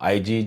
IG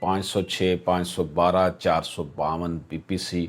506, 512, 452 PPC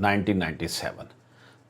1997।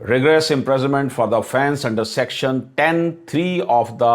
rigorous imprisonment for the offense under section 10(3) of the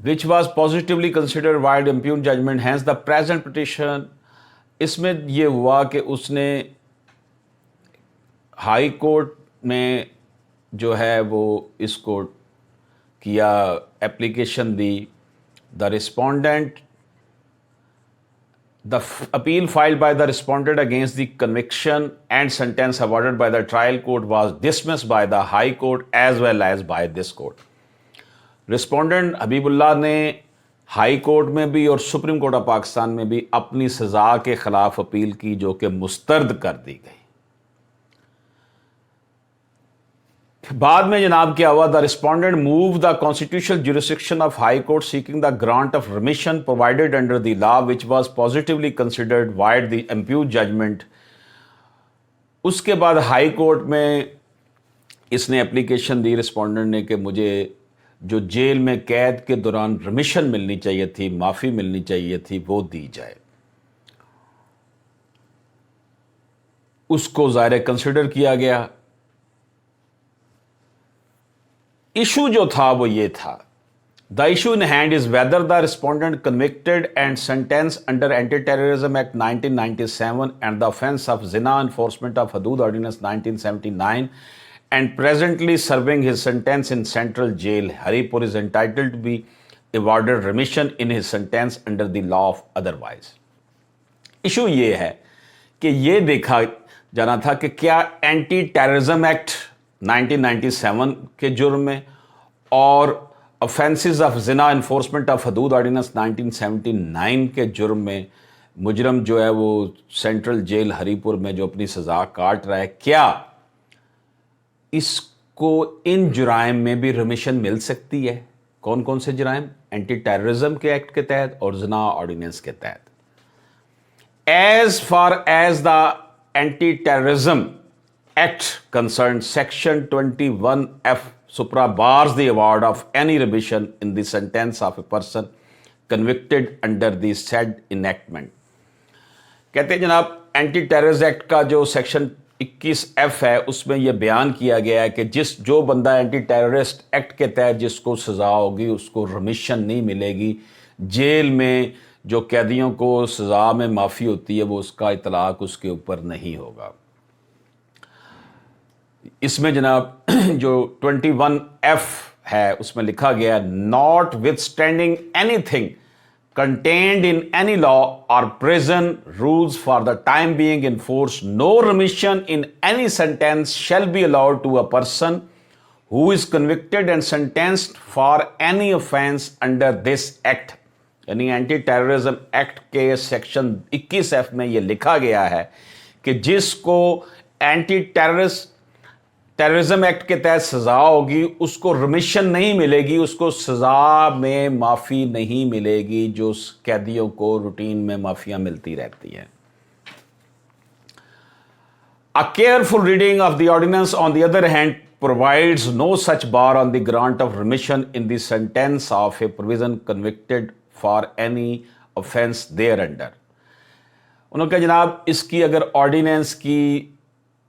which was positively considered void impugned judgment, hence the present petition اس میں یہ ہوا کہ اس نے high court میں جو ہے وہ اس کو کیا، application the. The respondent The appeal filed by the respondent against the conviction and sentence awarded by the trial court was dismissed by the High Court as well as by this court. Respondent حبیب اللہ نے high court میں بھی اور supreme court of Pakistan میں بھی اپنی سزا کے خلاف اپیل کی، جو کہ مسترد کر دی گئی. بعد میں جناب کیا ہوا؟ The respondent move the constitutional jurisdiction of high court seeking the grant of remission provided under the law which was positively considered vide the impugned judgment. اس کے بعد ہائی کورٹ میں اس نے اپلیکیشن دی ریسپونڈنٹ نے کہ مجھے جو jail میں قید کے دوران ریمیشن ملنی چاہیے تھی، معافی ملنی چاہیے تھی، وہ دی جائے. اس کو ظاہر کنسیڈر کیا گیا. ایشو جو تھا وہ یہ تھا، the issue in hand is whether the respondent convicted and sentenced under anti terrorism act 1997 and the offense of زنا انفورسمنٹ آف حدود ordinance 1979 and presently serving his sentence in central jail Haripur is entitled to be awarded remission in his sentence under the law of otherwise. Issue یہ ہے کہ یہ دیکھا جانا تھا کہ کیا اینٹی ٹیررزم ایکٹ 1997 کے جرم میں اور offenses آف زنا انفورسمنٹ آف حدود آرڈیننس 1979 کے جرم میں مجرم جو ہے وہ سینٹرل جیل ہری پور میں جو اپنی سزا کاٹ رہا ہے، کیا اس کو ان جرائم میں بھی ریمیشن مل سکتی ہے؟ کون کون سے جرائم؟ اینٹی ٹیررزم کے ایکٹ کے تحت اور زنا آرڈیننس کے تحت. As far as the entity terrorism Act concerned, Section 21F supra bars the award of any remission in the sentence of a person convicted under the said enactment. کہتے ہیں جناب اینٹی ٹیررز ایکٹ کا جو section 21F ہے اس میں یہ بیان کیا گیا ہے کہ جو بندہ اینٹی ٹیررسٹ ایکٹ کے تحت جس کو سزا ہوگی اس کو ریمیشن نہیں ملے گی. جیل میں جو قیدیوں کو سزا میں معافی ہوتی ہے وہ اس کا اطلاق اس کے اوپر نہیں ہوگا. اس میں جناب جو 21F ہے اس میں لکھا گیا notwithstanding anything contained in any law اور prison rules for the time being in force no remission in any sentence shall be allowed to a person who is convicted and sentenced for any offense under this act. یعنی anti terrorism act کے section 21F میں یہ لکھا گیا ہے کہ جس کو اینٹی ٹیررزم ایکٹ کے تحت سزا ہوگی اس کو ریمیشن نہیں ملے گی، اس کو سزا میں معافی نہیں ملے گی جو قیدیوں کو روٹین میں معافیاں ملتی رہتی ہیں. A careful reading of the ordinance on the other hand provides no such bar on the grant of remission in the sentence of a person convicted for any offense thereunder. انہوں نے کہا جناب اس کی اگر آرڈیننس کی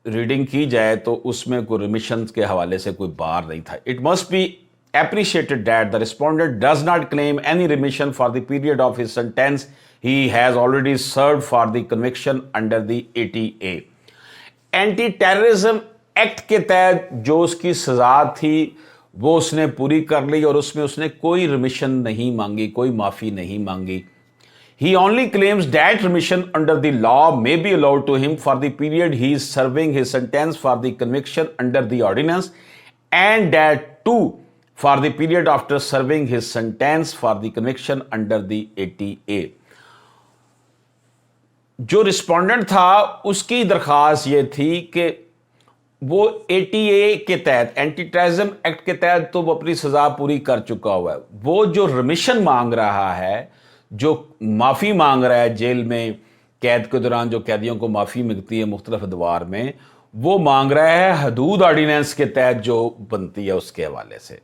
reading کی جائے تو اس میں کوئی ریمیشن کے حوالے سے کوئی بار نہیں تھا. It must be appreciated that the respondent does not claim any remission for the period of his sentence he has already served for the conviction under the ATA. Anti terrorism act کے تحت جو اس کی سزا تھی وہ اس نے پوری کر لی اور اس میں اس نے کوئی ریمیشن نہیں مانگی، کوئی معافی نہیں مانگی. He only claims that remission under the law may be allowed to him for the period he is serving his sentence for the conviction under the ordinance, and that too for the period after serving his sentence for the conviction under the ATA. جو respondent تھا اس کی درخواست یہ تھی کہ وہ ATA کے تحت، اینٹی ٹیررزم ایکٹ کے تحت تو وہ اپنی سزا پوری کر چکا ہوا ہے، وہ جو ریمیشن مانگ رہا ہے، جو معافی مانگ رہا ہے جیل میں قید کے دوران جو قیدیوں کو معافی ملتی ہے مختلف ادوار میں، وہ مانگ رہا ہے حدود آرڈیننس کے تحت جو بنتی ہے اس کے حوالے سے.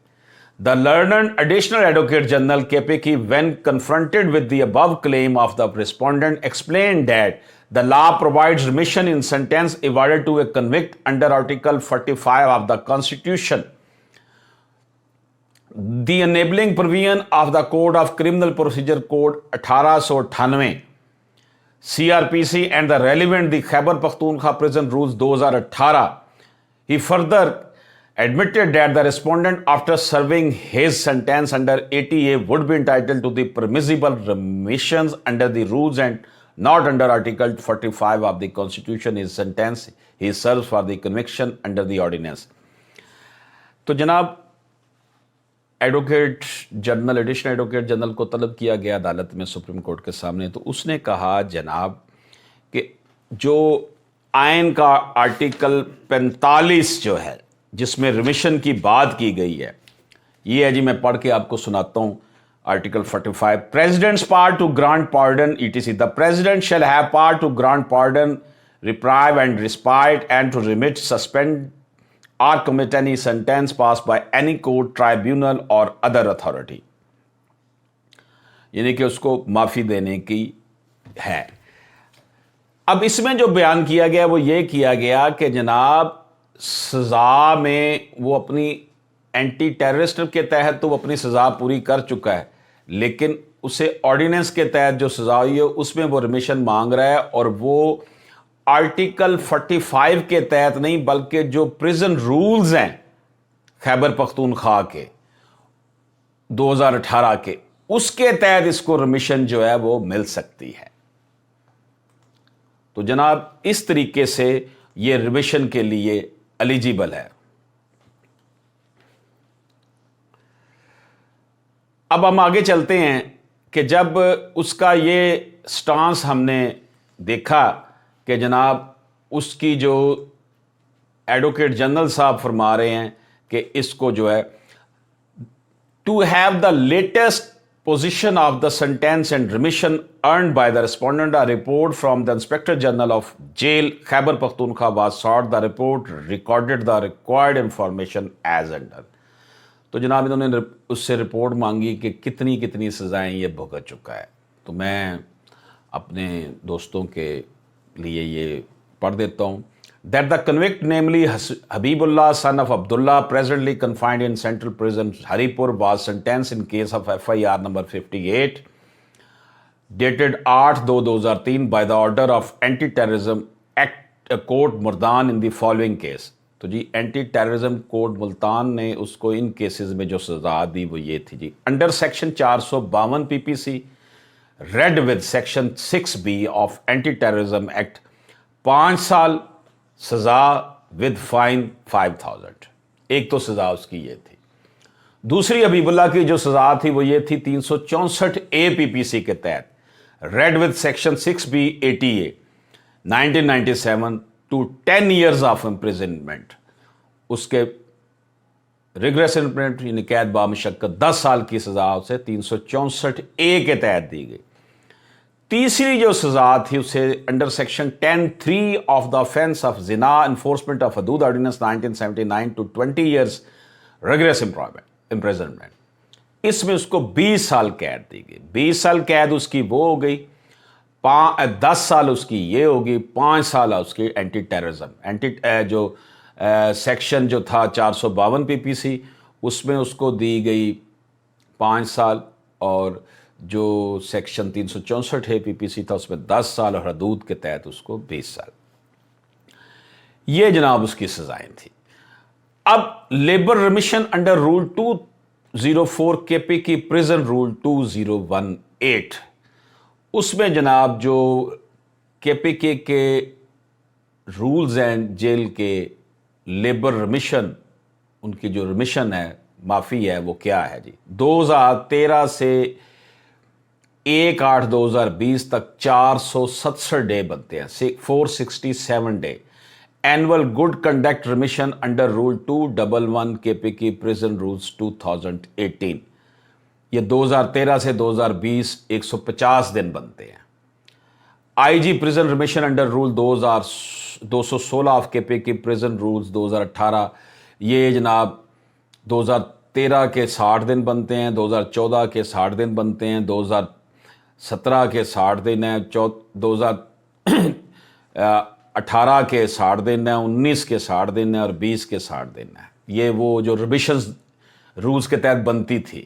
The learned additional Advocate General KPK, when confronted with the above claim of the respondent, explained that the law provides remission in sentence awarded to a convict under Article 45 of the Constitution. The enabling provision of the Code of Criminal Procedure Code 1898 CRPC and the relevant the Khyber Pakhtunkhwa Prison Rules 2018. He further admitted that the respondent, after serving his sentence under 80A, would be entitled to the permissible remissions under the rules and not under Article 45 of the Constitution. His sentence he serves for the conviction under the ordinance. تو جناب advocate general additional advocate general کو طلب کیا گیا عدالت میں supreme court کے سامنے، تو اس نے کہا جناب کہ جو آئین کا آرٹیکل 45 جو ہے جس میں ریمیشن کی بات کی گئی ہے، یہ ہے جی، میں پڑھ کے آپ کو سناتا ہوں article 45. President's power to grant pardon etc. The president shall have power to grant pardon, reprieve and respite, and to remit, suspend or commit any sentence passed by any court, tribunal or other authority. یعنی کہ اس کو معافی دینے کی ہے. اب اس میں جو بیان کیا گیا وہ یہ کیا گیا کہ جناب سزا میں وہ اپنی اینٹی ٹیررسٹ کے تحت تو وہ اپنی سزا پوری کر چکا ہے، لیکن اسے آرڈیننس کے تحت جو سزا ہوئی ہے اس میں وہ ریمیشن مانگ رہا ہے، اور وہ آرٹیکل 45 کے تحت نہیں بلکہ جو پریزن رولز ہیں خیبر پختونخوا کے 2018 کے، اس کے تحت اس کو ریمیشن جو ہے وہ مل سکتی ہے. تو جناب اس طریقے سے یہ ریمیشن کے لیے ایلیجیبل ہے. اب ہم آگے چلتے ہیں کہ جب اس کا یہ سٹانس ہم نے دیکھا کہ جناب اس کی جو ایڈوکیٹ جنرل صاحب فرما رہے ہیں کہ اس کو جو ہے to have the latest position of the sentence and remission earned by the respondent a report from the Inspector General of Jail Khyber Pakhtunkhwa was sought. The report recorded the required information as under. تو جناب انہوں نے اس سے report مانگی کہ کتنی کتنی سزائیں یہ بھگت چکا ہے. تو میں اپنے دوستوں کے لیے یہ پڑھ دیتا ہوں. That the convict, namely Habibullah son of Abdullah, presently confined in Central Prison Haripur, was sentenced in case of FIR number 58 dated 8/2/2003 by the order of Anti-Terrorism Act Court Multan in the following case. تو جی anti terrorism court Multan نے اس کو ان cases میں جو سزا دی وہ یہ تھی جی. Under section 452 PPC read with section 6B of anti terrorism act 5 سال سزا ود فائن 5000. ایک تو سزا اس کی یہ تھی. دوسری حبیب اللہ کی جو سزا تھی وہ یہ تھی 364A PPC کے تحت read with section 6B 80A 1997 to 10 years of imprisonment. اس کے ریگریس امپریزنمنٹ یعنی قید بامشقت 10 سال کی سزا اسے 364A کے تحت دی گئی. تیسری جو سزا تھی اسے under section 10(3) of the offence of زنا انفورسمنٹ آف حدود ordinance 1979 to 20 years rigorous imprisonment. اس میں اس کو 20 سال قید دی گئی. 20 سال قید اس کی وہ ہو گئی، 10 سال اس کی یہ ہوگی، 5 سال اس کی اینٹی ٹیررزم جو سیکشن جو تھا 452 PPC اس میں اس کو دی گئی 5 سال، اور جو سیکشن 364 PPC تھا اس میں 10 سال، اور حدود کے تحت اس کو 20 سال. یہ جناب اس کی سزائیں تھیں. اب labour remission under rule 204 KP کی پریزن رول 2018، اس میں جناب جو KPK کے رولز ہیں جیل کے لیبر ریمیشن، ان کی جو ریمیشن ہے معافی ہے وہ کیا ہے جی. 2013 سے 1/8/2020 تک 467 ڈے بنتے ہیں، 467 day. Annual good conduct remission under rule 211 KPK prison rules 2018، یہ 2013 سے 2020 150 دن بنتے ہیں. IG prison remission under rule 216 of KPK prison rules 2018، یہ جناب 2013 کے 60 دن بنتے ہیں، 2014 کے 60 دن بنتے ہیں، 2017 کے 60 دن ہیں، 2018 کے 60 دن ہیں، 19 کے 60 دن ہیں، اور 20 کے 60 دن ہیں. یہ وہ جو ریمیشنز رولز کے تحت بنتی تھی.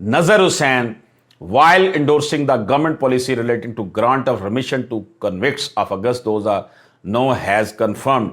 Nazar Hussain while endorsing the government policy relating to grant of remission to convicts of August 2009 has confirmed,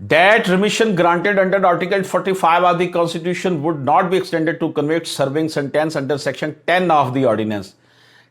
that remission granted under Article 45 of the Constitution would not be extended to convicts serving sentence under Section 10 of the ordinance।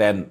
10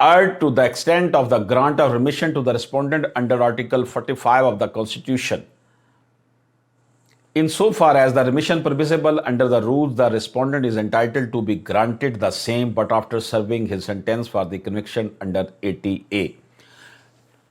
erred to the extent of the grant of remission to the respondent under Article 45 of the Constitution. Insofar as the remission permissible under the rules, the respondent is entitled to be granted the same, but after serving his sentence for the conviction under 80A.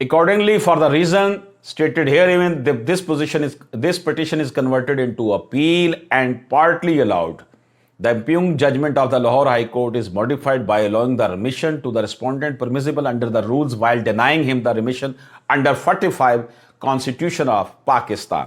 Accordingly, for the reason stated here, even this petition is converted into appeal and partly allowed. The impugned judgment of the Lahore High Court is modified by allowing the remission to the respondent permissible under the rules while denying him the remission under 45 Constitution of Pakistan.